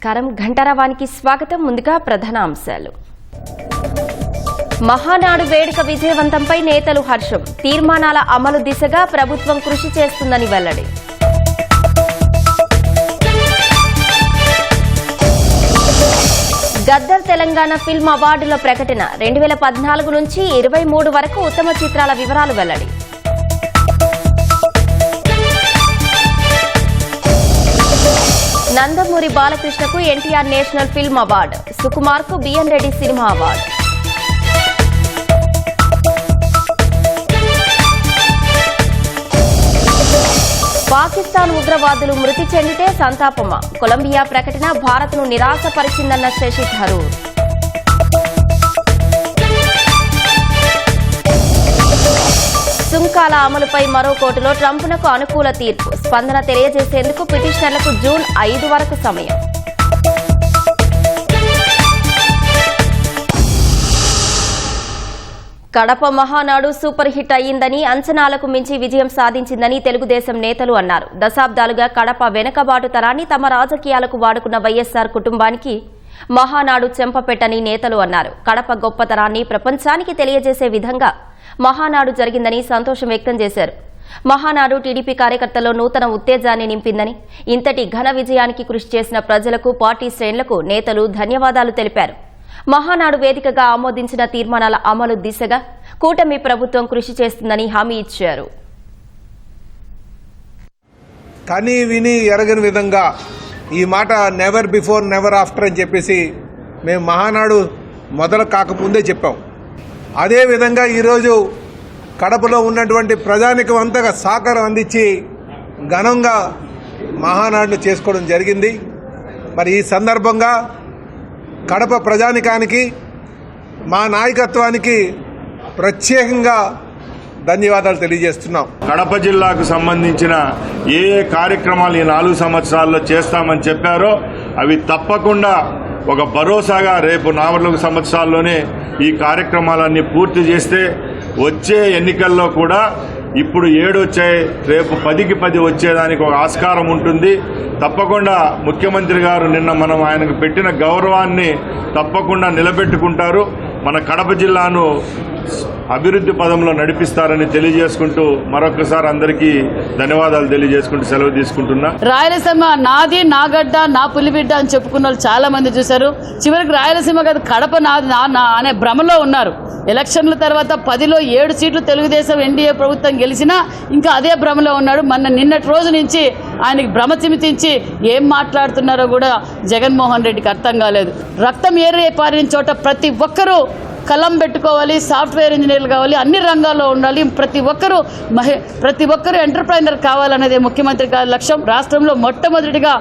నమస్కారం ఘంటారావానికి స్వాగతం. ముందుగా ప్రధాన అంశాలు. మహానాడు వేడుక విజయవంతంపై నేతలు హర్షం. తీర్మానాల అమలు దిశగా ప్రభుత్వం కృషి చేస్తుందని వెల్లడి. గద్దర్ తెలంగాణ ఫిల్మ్ అవార్డుల ప్రకటన. 2014 నుంచి 23 వరకు ఉత్తమ చిత్రాల వివరాలు వెల్లడి. నందమూరి బాలకృష్ణకు ఎన్టీఆర్ నేషనల్ ఫిల్మ్ అవార్డు. సుకుమార్కు BN Reddy cinema award. Pakistan ఉగ్రవాదులు మృతి చెందితే సంతాపమా? కొలంబియా ప్రకటన భారత్ను నిరాశపరిచిందన్న శశి థరూర్. సుంకాల అమలుపై మరో కోర్టులో ట్రంప్నకు అనుకూల తీర్పు. స్పందన తెలియజేసేందుకు పిటిషనర్లకు జూన్ 5 వరకు సమయం. కడప మహానాడు సూపర్ హిట్ అయ్యిందని, అంచనాలకు మించి విజయం సాధించిందని తెలుగుదేశం నేతలు అన్నారు. దశాబ్దాలుగా కడప వెనుకబాటు తరాన్ని తమ రాజకీయాలకు వాడుకున్న వైఎస్సార్ కుటుంబానికి మహానాడు చెంపపెట్టని నేతలు అన్నారు. కడప గొప్పతనాన్ని ప్రపంచానికి తెలియజేసే విధంగా మహానాడు జరిగిందని సంతోషం వ్యక్తం చేశారు. మహానాడు టీడీపీ కార్యకర్తల్లో నూతన ఉత్తేజాన్ని నింపిందని, ఇంతటి ఘన విజయానికి కృషి చేసిన ప్రజలకు, పార్టీ శ్రేణులకు నేతలు ధన్యవాదాలు తెలిపారు. మహానాడు వేదికగా ఆమోదించిన తీర్మానాల అమలు దిశగా కూటమి ప్రభుత్వం కృషి చేస్తుందని హామీ ఇచ్చారు. కానీ విని ఎరగని విధంగా ఈ మాట నెవర్ బిఫోర్ నెవర్ ఆఫ్టర్ అని చెప్పేసి మేము మహానాడు మొదలు కాకముందే చెప్పాం. అదేవిధంగా ఈరోజు కడపలో ఉన్నటువంటి ప్రజానికం అంతగా సహకారం అందించి ఘనంగా మహానాడును చేసుకోవడం జరిగింది. మరి ఈ సందర్భంగా కడప ప్రజానికానికి, మా నాయకత్వానికి ప్రత్యేకంగా ధన్యవాదాలు తెలియజేస్తున్నాం. కడప జిల్లాకు సంబంధించిన ఏ కార్యక్రమాలు ఈ 4 సంవత్సరాల్లో చేస్తామని చెప్పారో అవి తప్పకుండా ఒక భరోసాగా రేపు 4 సంవత్సరాల్లోనే ఈ కార్యక్రమాలన్నీ పూర్తి చేస్తే వచ్చే ఎన్నికల్లో కూడా ఇప్పుడు 7 వచ్చాయి, రేపు 10కి 10 వచ్చేదానికి ఒక ఆస్కారం ఉంటుంది. తప్పకుండా ముఖ్యమంత్రి గారు నిన్న మనం ఆయనకు పెట్టిన గౌరవాన్ని తప్పకుండా నిలబెట్టుకుంటారు. మన కడప జిల్లాను అభివృద్ధి పదంలో నడిపిస్తారని తెలియజేసుకుంటూ మరొకసారి అందరికీ ధన్యవాదాలు తెలియజేసుకుంటూ సెలవు తీసుకుంటున్నా. రాయలసీమ నాది, నా గడ్డ, నా పులిబిడ్డ అని చెప్పుకున్న వాళ్ళు చాలా మంది చూశారు. చివరికి రాయలసీమ కాదు కడప నాది అనే భ్రమలో ఉన్నారు. ఎలక్షన్ల తర్వాత 10లో 7 సీట్లు తెలుగుదేశం ఎన్డీఏ ప్రభుత్వం గెలిచినా ఇంకా అదే భ్రమలో ఉన్నాడు. నిన్నటి రోజు నుంచి ఆయనకి భ్రమ చిమితించి ఏం మాట్లాడుతున్నారో కూడా జగన్మోహన్ రెడ్డికి అర్థం కాలేదు. రక్తం ఏరే పారిన చోట ప్రతి ఒక్కరూ కలం పెట్టుకోవాలి, సాఫ్ట్వేర్ ఇంజనీర్లు కావాలి, అన్ని రంగాల్లో ఉండాలి, ప్రతి ఒక్కరూ ఎంటర్ప్రైనర్ కావాలనేదే ముఖ్యమంత్రి గారి లక్ష్యం. రాష్ట్రంలో మొట్టమొదటిగా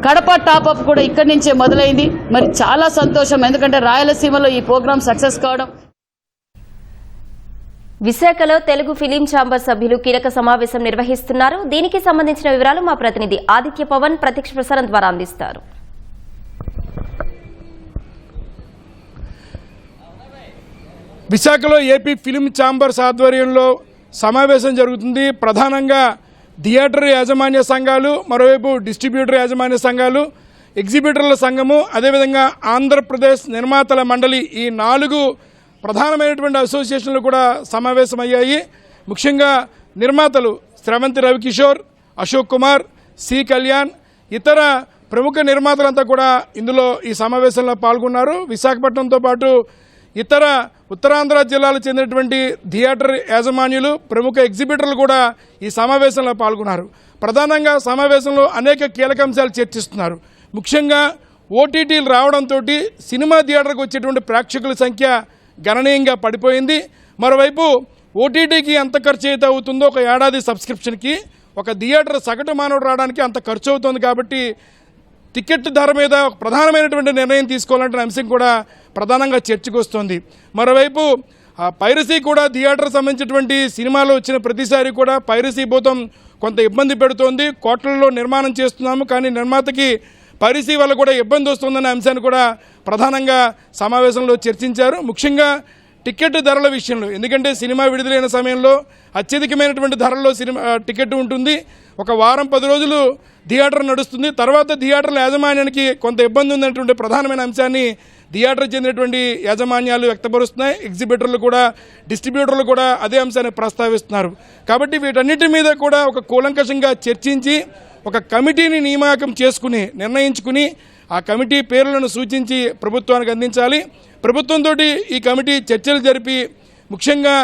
కడప టాప్అప్ కూడా ఇక్కడి నుంచే మొదలైంది. మరి చాలా సంతోషం, ఎందుకంటే రాయలసీమలో ఈ ప్రోగ్రాం సక్సెస్ కావడం. విశాఖలో తెలుగు ఫిలిం ఛాంబర్ సభ్యులు కీలక సమావేశం నిర్వహిస్తున్నారు. దీనికి సంబంధించిన వివరాలు మా ప్రతినిధి ఆదిత్య పవన్ ప్రత్యక్ష ప్రసారం ద్వారా అందిస్తారు. విశాఖలో ఏపీ ఫిలిం ఛాంబర్స్ ఆధ్వర్యంలో సమావేశం జరుగుతుంది. ప్రధానంగా థియేటర్ యాజమాన్య సంఘాలు, మరోవైపు డిస్ట్రిబ్యూటర్ యాజమాన్య సంఘాలు, ఎగ్జిబిటర్ల సంఘము, అదేవిధంగా ఆంధ్రప్రదేశ్ నిర్మాతల మండలి, ఈ 4 ప్రధానమైనటువంటి అసోసియేషన్లు కూడా సమావేశమయ్యాయి. ముఖ్యంగా నిర్మాతలు స్రవంతి రవికిషోర్, అశోక్ కుమార్, సి కళ్యాణ్, ఇతర ప్రముఖ నిర్మాతలంతా కూడా ఇందులో ఈ సమావేశంలో పాల్గొన్నారు. విశాఖపట్నంతో పాటు ఇతర ఉత్తరాంధ్ర జిల్లాలకు చెందినటువంటి థియేటర్ యాజమాన్యులు, ప్రముఖ ఎగ్జిబిటర్లు కూడా ఈ సమావేశంలో పాల్గొన్నారు. ప్రధానంగా సమావేశంలో అనేక కీలక అంశాలు చర్చిస్తున్నారు. ముఖ్యంగా ఓటీటీలు రావడంతో సినిమా థియేటర్కి వచ్చేటువంటి ప్రేక్షకుల సంఖ్య గణనీయంగా పడిపోయింది. మరోవైపు ఓటీటీకి ఎంత ఖర్చు అయితే అవుతుందో ఒక ఏడాది సబ్స్క్రిప్షన్కి, ఒక థియేటర్ సగటు మానవుడు రావడానికి అంత ఖర్చు అవుతుంది. కాబట్టి టికెట్ ధర మీద ఒక ప్రధానమైనటువంటి నిర్ణయం తీసుకోవాలంటే అంశం కూడా ప్రధానంగా చర్చకు వస్తుంది. మరోవైపు పైరసీ కూడా థియేటర్ సంబంధించినటువంటి సినిమాలు వచ్చిన ప్రతిసారి కూడా పైరసీ భూతం కొంత ఇబ్బంది పెడుతోంది. కోట్లలో నిర్మాణం చేస్తున్నాము, కానీ నిర్మాతకి పైరసీ వల్ల కూడా ఇబ్బంది వస్తుందనే అంశాన్ని కూడా ప్రధానంగా సమావేశంలో చర్చించారు. ముఖ్యంగా టికెట్ ధరల విషయంలో, ఎందుకంటే సినిమా విడుదలైన సమయంలో అత్యధికమైనటువంటి ధరల్లో టికెట్ ఉంటుంది. ఒక వారం 10 రోజులు థియేటర్ నడుస్తుంది. తర్వాత థియేటర్ల యాజమాన్యానికి కొంత ఇబ్బంది ఉందనేటువంటి ప్రధానమైన అంశాన్ని థియేటర్ చెందినటువంటి యాజమాన్యాలు వ్యక్తపరుస్తున్నాయి. ఎగ్జిబిటర్లు కూడా, డిస్ట్రిబ్యూటర్లు కూడా అదే అంశాన్ని ప్రస్తావిస్తున్నారు. కాబట్టి వీటన్నిటి మీద కూడా ఒక కూలంకషంగా చర్చించి ఒక కమిటీని నియామకం చేసుకుని నిర్ణయించుకుని ఆ కమిటీ పేర్లను సూచించి ప్రభుత్వానికి అందించాలి. ప్రభుత్వంతో ఈ కమిటీ చర్చలు జరిపి ముఖ్యంగా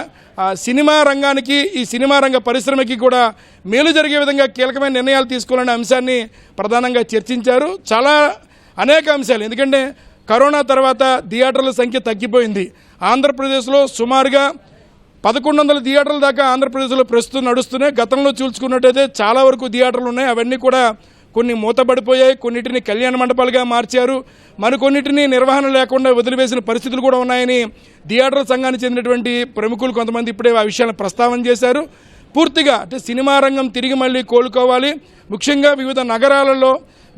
సినిమా రంగానికి, ఈ సినిమా రంగ పరిశ్రమకి కూడా మేలు జరిగే విధంగా కీలకమైన నిర్ణయాలు తీసుకోవాలనే అంశాన్ని ప్రధానంగా చర్చించారు. చాలా అనేక అంశాలు, ఎందుకంటే కరోనా తర్వాత థియేటర్ల సంఖ్య తగ్గిపోయింది. ఆంధ్రప్రదేశ్లో సుమారుగా 1100 థియేటర్ల దాకా ఆంధ్రప్రదేశ్లో ప్రస్తుతం నడుస్తున్నాయి. గతంలో చూసుకున్నట్టయితే చాలా వరకు థియేటర్లు ఉన్నాయి. అవన్నీ కూడా కొన్ని మూతపడిపోయాయి, కొన్నిటిని కళ్యాణ మండపాలుగా మార్చారు, మరికొన్నిటిని నిర్వహణ లేకుండా వదిలివేసిన పరిస్థితులు కూడా ఉన్నాయని థియేటర్ల సంఘానికి చెందినటువంటి ప్రముఖులు కొంతమంది ఇప్పుడే ఆ విషయాలను ప్రస్తావన చేశారు. పూర్తిగా అంటే సినిమా రంగం తిరిగి మళ్ళీ కోలుకోవాలి. ముఖ్యంగా వివిధ నగరాలలో,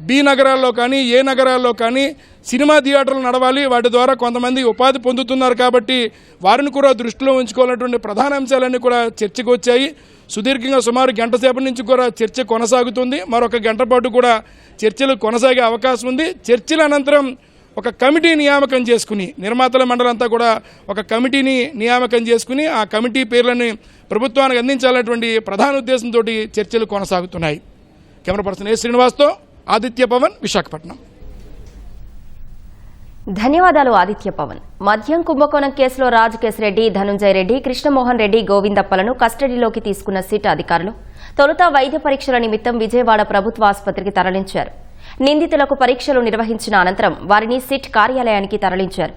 బి నగరాల్లో కానీ, ఏ నగరాల్లో కానీ సినిమా థియేటర్లు నడవాలి. వాటి ద్వారా కొంతమంది ఉపాధి పొందుతున్నారు కాబట్టి వారిని కూడా దృష్టిలో ఉంచుకోవాలన్నటువంటి ప్రధాన అంశాలన్నీ కూడా చర్చకు వచ్చాయి. సుదీర్ఘంగా సుమారు గంట సేపటి నుంచి కూడా చర్చ కొనసాగుతుంది. మరొక గంట పాటు కూడా చర్చలు కొనసాగే అవకాశం ఉంది. చర్చల అనంతరం ఒక కమిటీ నియామకం చేసుకుని, నిర్మాతల మండలంతా కూడా ఒక కమిటీని నియామకం చేసుకుని ఆ కమిటీ పేర్లని ప్రభుత్వానికి అందించాలన్నటువంటి ప్రధాన ఉద్దేశంతో చర్చలు కొనసాగుతున్నాయి. కెమెరా పర్సన్ ఏ శ్రీనివాస్తో ఆదిత్య పవన్, విశాఖపట్నం. ధన్యవాదాలు ఆదిత్య పవన్. మద్యం కుంభకోణం కేసులో రాజకేశ్ రెడ్డి, ధనుంజయ రెడ్డి, కృష్ణమోహన్ రెడ్డి, గోవిందప్పలను కస్టడీలోకి తీసుకున్న సిట్ అధికారులు తొలుత వైద్య పరీక్షల నిమిత్తం విజయవాడ ప్రభుత్వ ఆసుపత్రికి తరలించారు. నిందితులకు పరీక్షలు నిర్వహించిన అనంతరం వారిని సిట్ కార్యాలయానికి తరలించారు.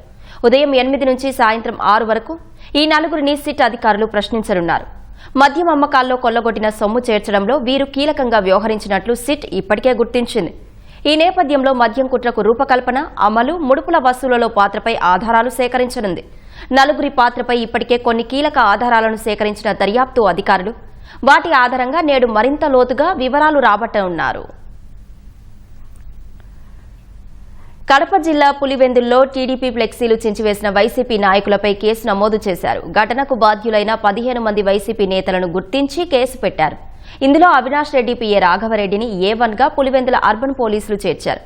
ఉదయం 8 నుంచి సాయంత్రం 6 వరకు ఈ నలుగురిని సిట్ అధికారులు ప్రశ్నించనున్నారు. మద్యం అమ్మకాల్లో కొల్లగొట్టిన సొమ్ము చేర్చడంలో వీరు కీలకంగా వ్యవహరించినట్లు సిట్ ఇప్పటికే గుర్తించింది. ఈ నేపథ్యంలో మద్యం కుట్రకు రూపకల్పన, అమలు, ముడుపుల వసూలులో పాత్రపై ఆధారాలు సేకరించనుంది. నలుగురి పాత్రపై ఇప్పటికే కొన్ని కీలక ఆధారాలను సేకరించిన దర్యాప్తు అధికారులు వాటి ఆధారంగా నేడు మరింత లోతుగా వివరాలు రాబట్టనున్నారు. కడప జిల్లా పులివెందుల్లో టీడీపీ ఫ్లెక్సీలు చించివేసిన వైసీపీ నాయకులపై కేసు నమోదు చేశారు. ఘటనకు బాధ్యులైన 15 మంది వైసీపీ నేతలను గుర్తించి కేసు పెట్టారు. ఇందులో అవినాష్ రెడ్డి, పిఏ రాఘవరెడ్డిని A1గా పులివెందుల అర్బన్ పోలీసులు చేర్చారు.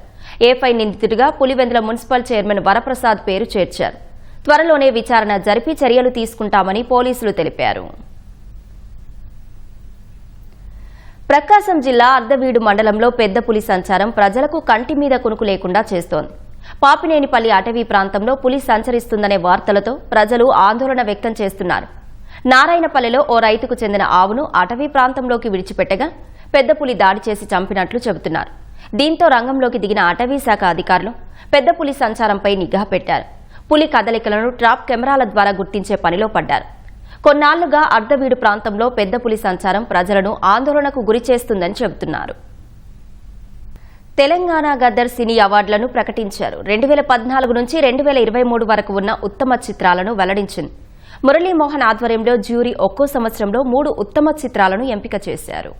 A5 నిందితుడిగా పులివెందుల మున్సిపల్ చైర్మన్ వరప్రసాద్ పేరు చేర్చారు. త్వరలోనే విచారణ జరిపి చర్యలు తీసుకుంటామని పోలీసులు తెలిపారు. ప్రకాశం జిల్లా అర్ధవీడు మండలంలో పెద్ద పులి సంచారం ప్రజలకు కంటి మీద కునుకు లేకుండా చేస్తోంది. పాపినేనిపల్లి అటవీ ప్రాంతంలో పులి సంచరిస్తుందనే వార్తలతో ప్రజలు ఆందోళన వ్యక్తం చేస్తున్నారు. నారాయణపల్లెలో ఓ రైతుకు చెందిన ఆవును అటవీ ప్రాంతంలోకి విడిచిపెట్టగా పెద్ద పులి దాడి చేసి చంపినట్లు చెబుతున్నారు. దీంతో రంగంలోకి దిగిన అటవీ శాఖ అధికారులు పెద్ద పులి సంచారంపై నిఘా పెట్టారు. పులి కదలికలను ట్రాప్ కెమెరాల ద్వారా గుర్తించే పనిలో పడ్డారు. కొన్నాళ్లుగా అర్ధవీడు ప్రాంతంలో పెద్ద పులి సంచారం ప్రజలను ఆందోళనకు గురిచేస్తుందని చెబుతున్నారు. తెలంగాణ గద్దర్ సినీ అవార్డులను ప్రకటించారు. 2014 నుంచి 2023 వరకు ఉన్న ఉత్తమ చిత్రాలను వెల్లడించింది. మురళీమోహన్ ఆధ్వర్యంలో జ్యూరీ ఒక్కో సంవత్సరంలో 3 ఉత్తమ చిత్రాలను ఎంపిక చేశారు.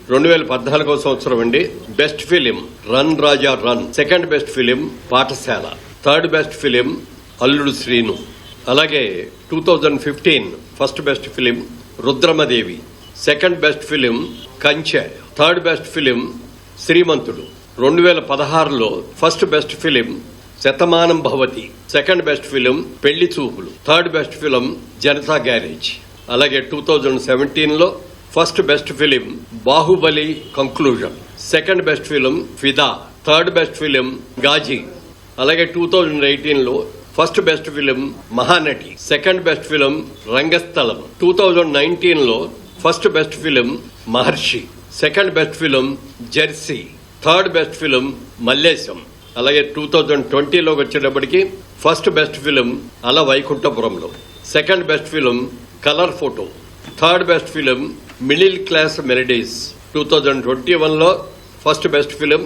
2014వ సంవత్సరం అండి best film run Raja run, second best film Pathashala, third best film Alludu Seenu. అలాగే 2015 first best film Rudhramadevi, second best film Kanche, third best film Srimanthudu. 2016లో first best film Shatamanam Bhavati, second best film Pelli Choopulu, third best film Janatha garage. అలాగే 2017లో first best film Baahubali conclusion, second best film Fidaa, third best film Ghazi. అలాగే 2018లో first best film Mahanati, second best film Rangasthalam. 2019లో first best film Maharshi, second best film Jersey, third best film Mallesham. అలాగే 2020లోకి వచ్చేటప్పటికి first best film Ala Vaikunthapurramuloo, second best film colour photo, third best film middle class melodies. 2021లో first best film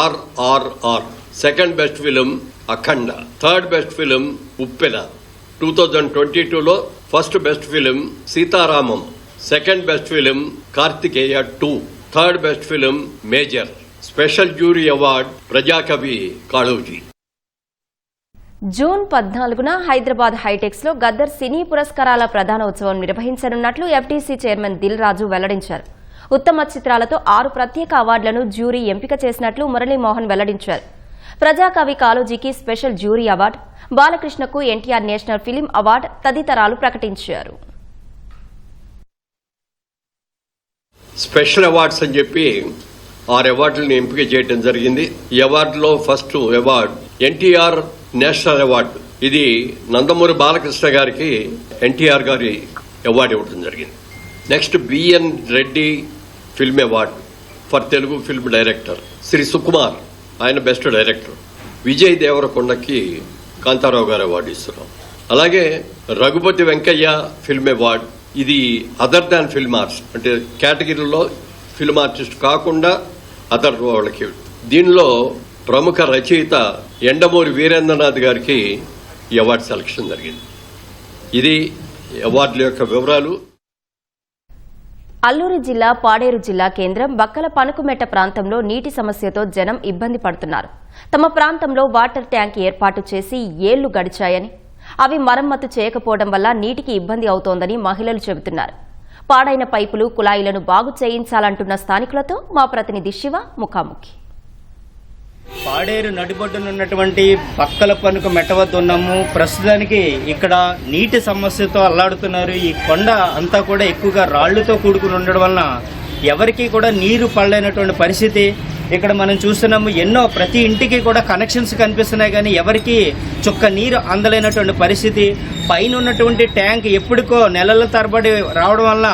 RRR, second best film Akhanda, third best film Uppena. 2022లో first best film Sita Ramam, second best film Karthikeya 2, third best film Major. Special jury award ప్రజాకవి Kaloji. June 14న హైదరాబాద్ హైటెక్స్లో గద్దర్ సినీ పురస్కారాల ప్రధాన ఉత్సవం నిర్వహించనున్నట్లు FTC chairman Dil Raju వెల్లడించారు. ఉత్తమ చిత్రాలతో 6 ప్రత్యేక అవార్డులను జ్యూరీ ఎంపిక చేసినట్లు మురళీమోహన్ వెల్లడించారు. ప్రజాకవి కాళోజీకి స్పెషల్ జ్యూరీ అవార్డు, బాలకృష్ణకు ఎన్టీఆర్ నేషనల్ ఫిలిం అవార్డు తదితరాలు ప్రకటించారు. స్పెషల్ అవార్డ్స్ అని చెప్పి 6 అవార్డులను ఎంపిక చేయడం జరిగింది. ఈ అవార్డులో first award NTR national award. ఇది నందమూరి బాలకృష్ణ గారికి ఎన్టీఆర్ గారి అవార్డు ఇవ్వడం జరిగింది. Next BN Reddy film award for Telugu film director. Shri Sukumar ఆయన బెస్ట్ డైరెక్టర్. విజయ్ దేవరకొండకి కాంతారావు గారు అవార్డు ఇస్తున్నాం. అలాగే రఘుపతి వెంకయ్య ఫిల్మ్ అవార్డు. ఇది అదర్ దాన్ ఫిల్మ్ ఆర్ట్స్ అంటే కేటగిరీలో ఫిల్మ్ ఆర్టిస్ట్ కాకుండా అదర్ వాళ్ళకి. దీనిలో ప్రముఖ రచయిత ఎండమూరి వీరేంద్రనాథ్ గారికి ఈ అవార్డు సెలక్షన్ జరిగింది. ఇది అవార్డుల యొక్క వివరాలు. అల్లూరు జిల్లా పాడేరు జిల్లా కేంద్రం బక్కల పనుకుమెట్ట ప్రాంతంలో నీటి సమస్యతో జనం ఇబ్బంది పడుతున్నారు. తమ ప్రాంతంలో వాటర్ ట్యాంక్ ఏర్పాటు చేసి ఏళ్లు గడిచాయని, అవి మరమ్మతు చేయకపోవడం వల్ల నీటికి ఇబ్బంది అవుతోందని మహిళలు చెబుతున్నారు. పాడైన పైపులు, కుళాయిలను బాగు చేయించాలంటున్న స్థానికులతో మా ప్రతినిధి శివ ముఖాముఖి. పాడేరు నడిబొడ్డునున్నటువంటి బక్కల పనుక మెట్ట వద్ద ఉన్నాము. ప్రస్తుతానికి ఇక్కడ నీటి సమస్యతో అల్లాడుతున్నారు. ఈ కొండ అంతా కూడా ఎక్కువగా రాళ్లతో కూడుకుని ఉండడం వలన ఎవరికి కూడా నీరు పడలేనటువంటి పరిస్థితి ఇక్కడ మనం చూస్తున్నాము. ఎన్నో ప్రతి ఇంటికి కూడా కనెక్షన్స్ కనిపిస్తున్నాయి, కానీ ఎవరికి చుక్క నీరు అందలేనటువంటి పరిస్థితి. పైన ఉన్నటువంటి ట్యాంక్ ఎప్పటికో నెలల తరబడి రావడం వల్ల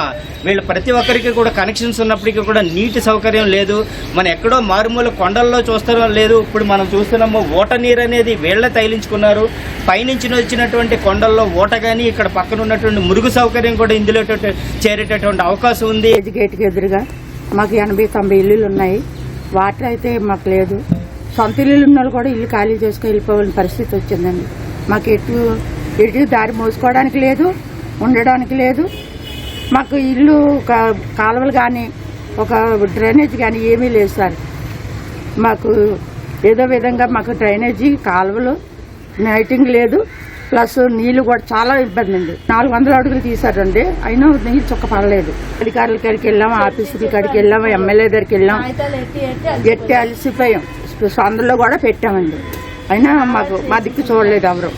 వీళ్ళు ప్రతి ఒక్కరికి కూడా కనెక్షన్స్ ఉన్నప్పటికీ కూడా నీటి సౌకర్యం లేదు. మనం ఎక్కడో మారుమూల కొండల్లో చూస్తారో లేదు, ఇప్పుడు మనం చూస్తున్నాము ఓట నీరు అనేది వీళ్ళే తైలించుకున్నారు. పైనుంచి వచ్చినటువంటి కొండల్లో ఓట కానీ ఇక్కడ పక్కన ఉన్నటువంటి మురుగు సౌకర్యం కూడా ఇందులో చేరేటటువంటి అవకాశం ఉంది. గేట్కి ఎదురుగా మాకు 80-90 ఇల్లులు ఉన్నాయి. వాటర్ అయితే మాకు లేదు. సొంత ఇల్లులు ఉన్న వాళ్ళు కూడా ఇల్లు ఖాళీ చేసుకుని వెళ్ళిపోవాలని పరిస్థితి వచ్చిందండి. మాకు ఎటు దారి మోసుకోవడానికి లేదు, ఉండడానికి లేదు. మాకు ఇల్లు కాలువలు కానీ ఒక డ్రైనేజ్ కానీ ఏమీ లేదు సార్. మాకు ఏదో విధంగా మాకు డ్రైనేజీ, కాలువలు, లైటింగ్ లేదు. ప్లస్ నీళ్లు కూడా చాలా ఇబ్బంది అండి. 400 అడుగులు తీసారండి, అయినా నీళ్ళు చుక్క పడలేదు. అధికారుల కాడికి వెళ్ళాం, ఆఫీసుల కాడికి వెళ్ళాం, ఎమ్మెల్యే దగ్గరికి వెళ్ళాం, ఎట్టి అలసిపోయాం. సందులో కూడా పెట్టామండి, అయినా మా దిక్కు చూడలేదు ఎవరు.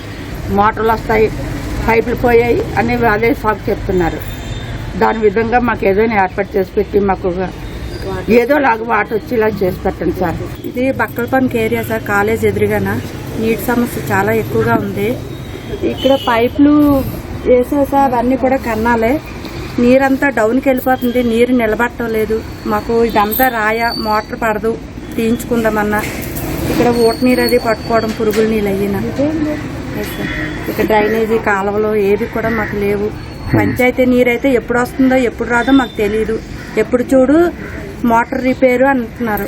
మోటార్లు వస్తాయి, పైపులు పోయాయి అని అదే సాగు చెప్తున్నారు. దాని విధంగా మాకు ఏదైనా ఏర్పాటు చేసి పెట్టి మాకు ఏదో లాగా వాటర్ వచ్చేలా చేసి పెట్టండి సార్. ఇది బక్కలపంక్ ఏరియా సార్, కాలేజ్ ఎదురుగాన నీటి సమస్య చాలా ఎక్కువగా ఉంది. ఇక్కడ పైపులు వేసేసా అవన్నీ కూడా కన్నాలే. నీరంతా డౌన్కి వెళ్ళిపోతుంది, నీరు నిలబడటం లేదు. మాకు ఇదంతా మోటార్ పడదు, తీయించుకుందామన్నా. ఇక్కడ ఊట నీరు అది పట్టుకోవడం, పురుగుల నీళ్ళు అయినా. ఇక్కడ డ్రైనేజీ, కాలువలు ఏవి కూడా మాకు లేవు. పంచాయతీ నీరు అయితే ఎప్పుడు వస్తుందో ఎప్పుడు రాదో మాకు తెలియదు. ఎప్పుడు చూడు మోటార్ రిపేరు అంటున్నారు,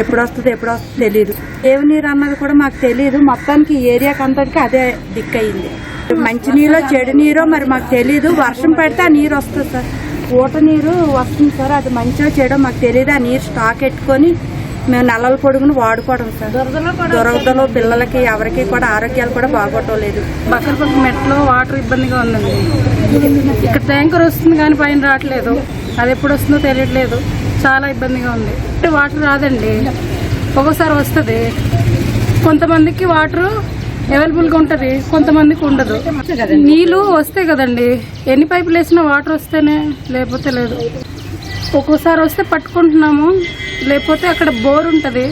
ఎప్పుడు వస్తుందో తెలియదు. ఏవి నీరు అన్నది కూడా మాకు తెలియదు. మొత్తానికి ఏరియాకి అంతటికి అదే దిక్కయింది. మంచి నీరో చెడు నీరో మరి మాకు తెలియదు. వర్షం పడితే ఆ నీరు వస్తుంది సార్, ఊట నీరు వస్తుంది సార్. అది మంచిగా చెడో మాకు తెలియదు. ఆ నీరు స్టాక్ పెట్టుకొని మేము నెలల పొడుగును వాడుకోవడం సార్. దురదలు పిల్లలకి ఎవరికి కూడా ఆరోగ్యాలు కూడా బాగోటం లేదు. బక్కలపంక మెట్లో వాటర్ ఇబ్బందిగా ఉందండి. ఇక్కడ ట్యాంకర్ వస్తుంది కానీ పైన రావట్లేదు. అది ఎప్పుడు వస్తుందో తెలియట్లేదు, చాలా ఇబ్బందిగా ఉంది. వాటర్ రాదండి, ఒక్కోసారి వస్తుంది. కొంతమందికి వాటర్ అవైలబుల్గా ఉంటుంది, కొంతమందికి ఉండదు. నీళ్ళు వస్తాయి కదండి, ఎన్ని పైపులు వేసినా వాటర్ వస్తేనే, లేకపోతే లేదు. ఒక్కోసారి వస్తే పట్టుకుంటున్నాము, లేకపోతే అక్కడ బోర్ ఉంటుంది,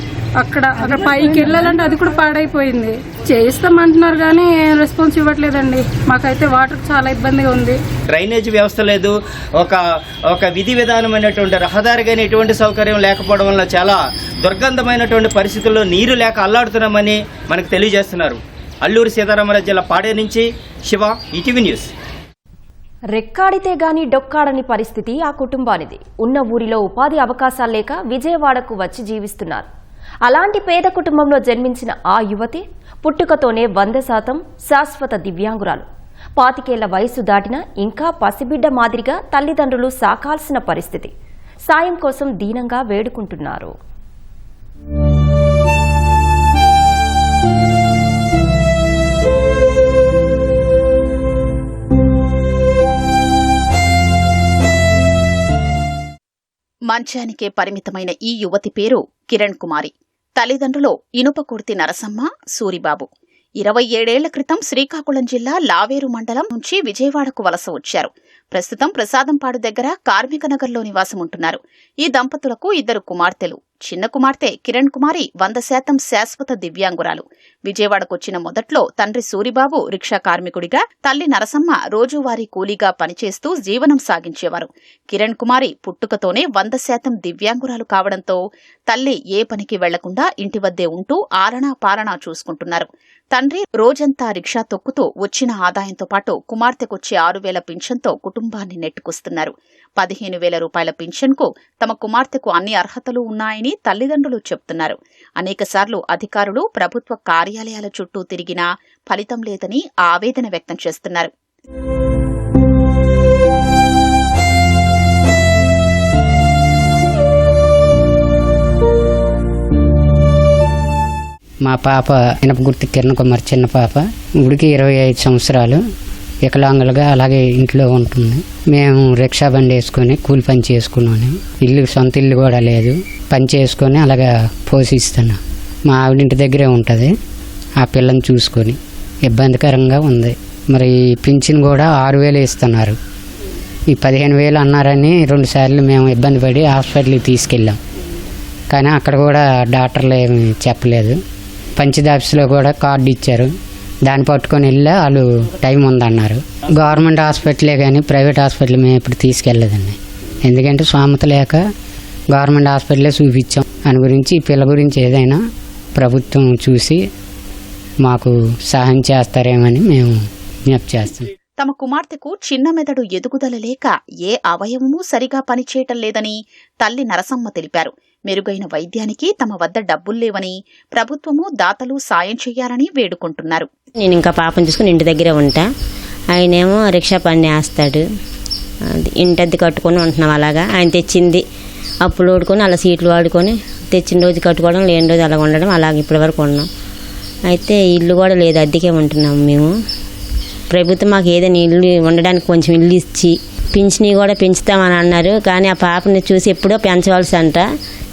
అక్కడ పైకి వెళ్ళాలంటే అది కూడా పాడైపోయింది. చేయిస్తామంటున్నారు కానీ రెస్పాన్స్ ఇవ్వట్లేదండి. మాకైతే వాటర్ చాలా ఇబ్బందిగా ఉంది. డ్రైనేజ్ వ్యవస్థ లేదు, ఒక విధి విధానమైనటువంటి రహదారి కానీ ఎటువంటి సౌకర్యం లేకపోవడం వల్ల చాలా దుర్గంధమైనటువంటి పరిస్థితుల్లో నీరు లేక అల్లాడుతున్నామని మనకు తెలియజేస్తున్నారు. అల్లూరు సీతారామరాజు జిల్లా పాడేరు నుంచి శివ, ఈటీవీ న్యూస్. రెక్కాడితే గాని డొక్కాడని పరిస్థితి ఆ కుటుంబానిది. ఉన్న ఊరిలో ఉపాధి అవకాశాలు లేక విజయవాడకు వచ్చి జీవిస్తున్నారు. అలాంటి పేద కుటుంబంలో జన్మించిన ఆ యువతి పుట్టుకతోనే 100% శాశ్వత దివ్యాంగురాలు. 25 ఏళ్ల వయసు దాటినా ఇంకా పసిబిడ్డ మాదిరిగా తల్లిదండ్రులు సాకాల్సిన పరిస్థితి. సాయం కోసం దీనంగా వేడుకుంటున్నారు. రాజ్యానికే పరిమితమైన ఈ యువతి పేరు కిరణ్ కుమారి. తల్లిదండ్రులు ఇనుపకుర్తి నరసమ్మ, సూరిబాబు. 27 ఏళ్ల క్రితం శ్రీకాకుళం జిల్లా లావేరు మండలం నుంచి విజయవాడకు వలస వచ్చారు. ప్రస్తుతం ప్రసాదంపాడు దగ్గర కార్మిక నగర్లో నివాసం ఉంటున్నారు. ఈ దంపతులకు 2 కుమార్తెలు. చిన్న కుమార్తె కిరణ్ కుమారి 100% శాశ్వత దివ్యాంగురాలు. విజయవాడకొచ్చిన మొదట్లో తండ్రి సూరిబాబు రిక్షా కార్మికుడిగా, తల్లి నరసమ్మ రోజువారీ కూలీగా పనిచేస్తూ జీవనం సాగించేవారు. కిరణ్ కుమారి పుట్టుకతోనే 100% దివ్యాంగురాలు కావడంతో తల్లి ఏ పనికి వెళ్లకుండా ఇంటి వద్దే ఉంటూ ఆలనా పాలనా చూసుకుంటున్నారు. తండ్రి రోజంతా రిక్షా తొక్కుతూ వచ్చిన ఆదాయంతో పాటు కుమార్తెకొచ్చే 6,000 పింఛన్తో కుటుంబాన్ని నెట్టుకొస్తున్నారు. 15,000 రూపాయల పింఛన్కు తమ కుమార్తెకు అన్ని అర్హతలు ఉన్నాయని తల్లిదండ్రులు చెబుతున్నారు. అనేకసార్లు అధికారులు, ప్రభుత్వ కార్యాలయాల చుట్టూ తిరిగినా ఫలితం లేదని ఆవేదన వ్యక్తం చేస్తున్నారు. మా పాప ఇనపగుర్తి కిరణ్ కుమార్, చిన్న పాప. ఇప్పటికి 25 సంవత్సరాలు. వికలాంగులుగా అలాగే ఇంట్లో ఉంటుంది. మేము రిక్షా బండి వేసుకొని కూలి పని చేసుకున్నాను. సొంత ఇల్లు కూడా లేదు. పని చేసుకొని అలాగా పోషిస్తున్నాం. మా ఆవిడింటి దగ్గరే ఉంటుంది. ఆ పిల్లని చూసుకొని ఇబ్బందికరంగా ఉంది. మరి పింఛన్ కూడా 6,000 ఇస్తున్నారు. ఈ 15,000 అన్నారని 2 సార్లు మేము ఇబ్బంది పడి హాస్పిటల్కి తీసుకెళ్ళాం. కానీ అక్కడ కూడా డాక్టర్లు ఏమి చెప్పలేదు. పంచాయతీ ఆఫీస్లో కూడా కార్డు ఇచ్చారు. దాన్ని పట్టుకొని వెళ్ళా వాళ్ళు టైం ఉందన్నారు. గవర్నమెంట్ హాస్పిటలే కానీ ప్రైవేట్ హాస్పిటల్ మేము ఇప్పుడు తీసుకెళ్ళలేదండి. ఎందుకంటే స్వామత లేక గవర్నమెంట్ హాస్పిటలే చూపించాం. దాని గురించి ఈ పిల్ల గురించి ఏదైనా ప్రభుత్వం చూసి మాకు సహాయం చేస్తారేమని మేము విజ్ఞప్తి చేస్తున్నాం. తమ కుమార్తెకు చిన్న మెదడు ఎదుగుదల లేక ఏ అవయవమూ సరిగా పనిచేయటం లేదని తల్లి నరసమ్మ తెలిపారు. మెరుగైన వైద్యానికి తమ వద్ద డబ్బుల్లేవని, ప్రభుత్వము దాతలు సాయం చేయాలని వేడుకుంటున్నారు. నేను ఇంకా పాపను చూసుకుని ఇంటి దగ్గరే ఉంటా. ఆయనేమో రిక్షా పని వేస్తాడు. ఇంటద్ది కట్టుకొని ఉంటున్నాం. అలాగా ఆయన తెచ్చింది అప్పులు ఓడుకొని అలా సీట్లు వాడుకొని తెచ్చిన రోజు కట్టుకోవడం, లేని రోజు అలా ఉండడం, అలాగే ఇప్పటి వరకు ఉన్నాం. అయితే ఇల్లు కూడా లేదు, అద్దెకే ఉంటున్నాం మేము. ప్రభుత్వం మాకు ఏదైనా ఇల్లు ఉండడానికి కొంచెం ఇల్లు ఇచ్చి పింఛని కూడా పెంచుతామని అన్నారు. కానీ ఆ పాపని చూసి ఎప్పుడో పెంచవలసి అంట,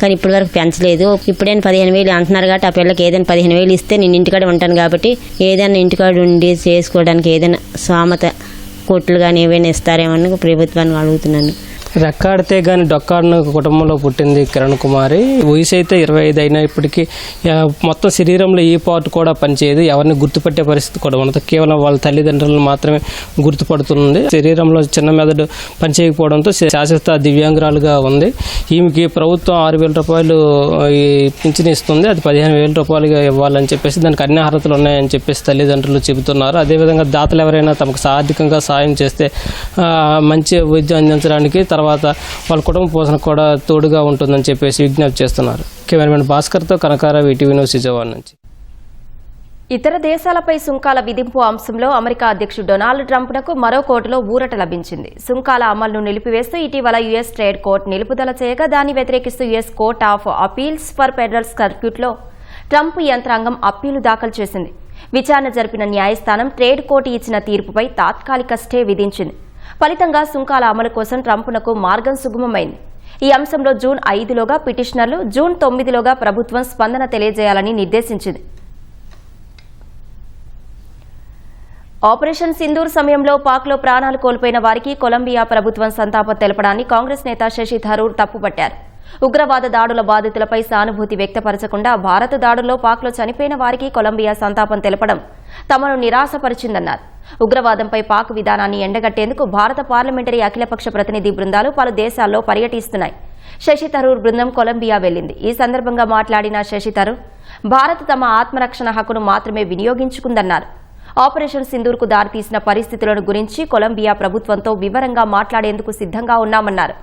కానీ ఇప్పటి వరకు పెంచలేదు. ఇప్పుడైనా 15,000 అంటున్నారు కాబట్టి ఆ పిల్లకి ఏదైనా 15,000 ఇస్తే నేను ఇంటికాడ ఉంటాను కాబట్టి ఏదైనా ఇంటికాడ ఉండి చేసుకోవడానికి ఏదైనా స్వామత కొట్లు కానీ ఏవైనా ఇస్తారేమని ప్రభుత్వాన్ని అడుగుతున్నాను. రెక్కాడితే గాని డొక్కాడిన కుటుంబంలో పుట్టింది కిరణ్ కుమారి. వయసు అయితే 25 అయినప్పటికీ మొత్తం శరీరంలో ఈ పార్ట్ కూడా పనిచేయదు. ఎవరిని గుర్తుపట్టే పరిస్థితి కూడా ఉండదు. కేవలం వాళ్ళ తల్లిదండ్రులను మాత్రమే గుర్తుపడుతుంది. శరీరంలో చిన్న మెదడు పనిచేయకపోవడంతో శాశ్వత దివ్యాంగురాలుగా ఉంది. ఈమెకి ప్రభుత్వం 6,000 రూపాయలు పింఛన్ ఇస్తుంది. అది 15,000 రూపాయలుగా ఇవ్వాలని చెప్పేసి దానికి అన్ని అర్హతలు ఉన్నాయని చెప్పేసి తల్లిదండ్రులు చెబుతున్నారు. అదేవిధంగా దాతలు ఎవరైనా తమకు ఆర్థికంగా సాయం చేస్తే మంచి వైద్యం అందించడానికి, తర్వాత వాళ్ళ కుటుంబ పోషణ కూడా తోడుగా ఉంటుందని చెప్పేసి విజ్ఞప్తి చేస్తున్నారు. కెమెరామెన్ భాస్కర్తో కనకారావు, ఈటీవీ న్యూస్, విజయవాడ నుంచి. ఇతర దేశాలపై సుంకాల విధింపు అంశంలో అమెరికా అధ్యక్షుడు డొనాల్డ్ ట్రంప్నకు మరో కోర్టులో ఊరట లభించింది. సుంకాల అమలును నిలిపివేస్తూ ఇటీవల యుఎస్ ట్రేడ్ కోర్టు నిలుపుదల చేయగా దాన్ని వ్యతిరేకిస్తూ US court of appeals for federal సర్క్యూట్లో ట్రంప్ యంత్రాంగం అప్పీలు దాఖలు చేసింది. విచారణ జరిపిన న్యాయస్థానం ట్రేడ్ కోర్టు ఇచ్చిన తీర్పుపై తాత్కాలిక స్టే విధించింది. ఫలితంగా సుంకాల అమలు కోసం ట్రంప్నకు మార్గం సుగమమైంది. ఈ అంశంలో జూన్ 5లోగా పిటిషనర్లు, జూన్ 9లోగా ప్రభుత్వం స్పందన తెలియజేయాలని నిర్దేశించింది. ఆపరేషన్ సింధూర్ సమయంలో పాక్లో ప్రాణాలు కోల్పోయిన వారికి కొలంబియా ప్రభుత్వం సంతాపం తెలపడాన్ని కాంగ్రెస్ నేత శశి థరూర్ తప్పుపట్టారు. ఉగ్రవాద దాడుల బాధితులపై సానుభూతి వ్యక్తపరచకుండా భారత దాడుల్లో పాక్లో చనిపోయిన వారికి కొలంబియా సంతాపం తెలపడం తమను నిరాశపరిచిందన్నారు. ఉగ్రవాదంపై పాక్ విధానాన్ని ఎండగట్టేందుకు భారత పార్లమెంటరీ అఖిలపక్ష ప్రతినిధి బృందాలు పలు దేశాల్లో పర్యటిస్తున్నాయి. శశి థరూర్ బృందం కొలంబియా వెళ్లింది. ఈ సందర్భంగా మాట్లాడిన శశి థరూర్ భారత్ తమ ఆత్మరక్షణ హక్కును మాత్రమే వినియోగించుకుందన్నారు. ఆపరేషన్ సింధూర్కు దారితీసిన పరిస్థితులను గురించి కొలంబియా ప్రభుత్వంతో వివరంగా మాట్లాడేందుకు సిద్ధంగా ఉన్నామన్నారు.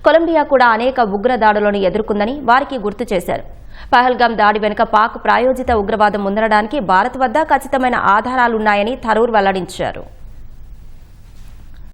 కొలంబియా కూడా అనేక ఉగ్ర దాడులను ఎదుర్కొందని వారికి గుర్తు చేశారు. పహల్గాం దాడి వెనుక పాక్ ప్రాయోజిత ఉగ్రవాదం ఉందనడానికి భారత్ వద్ద ఖచ్చితమైన ఆధారాలున్నాయని థరూర్ వెల్లడించారు.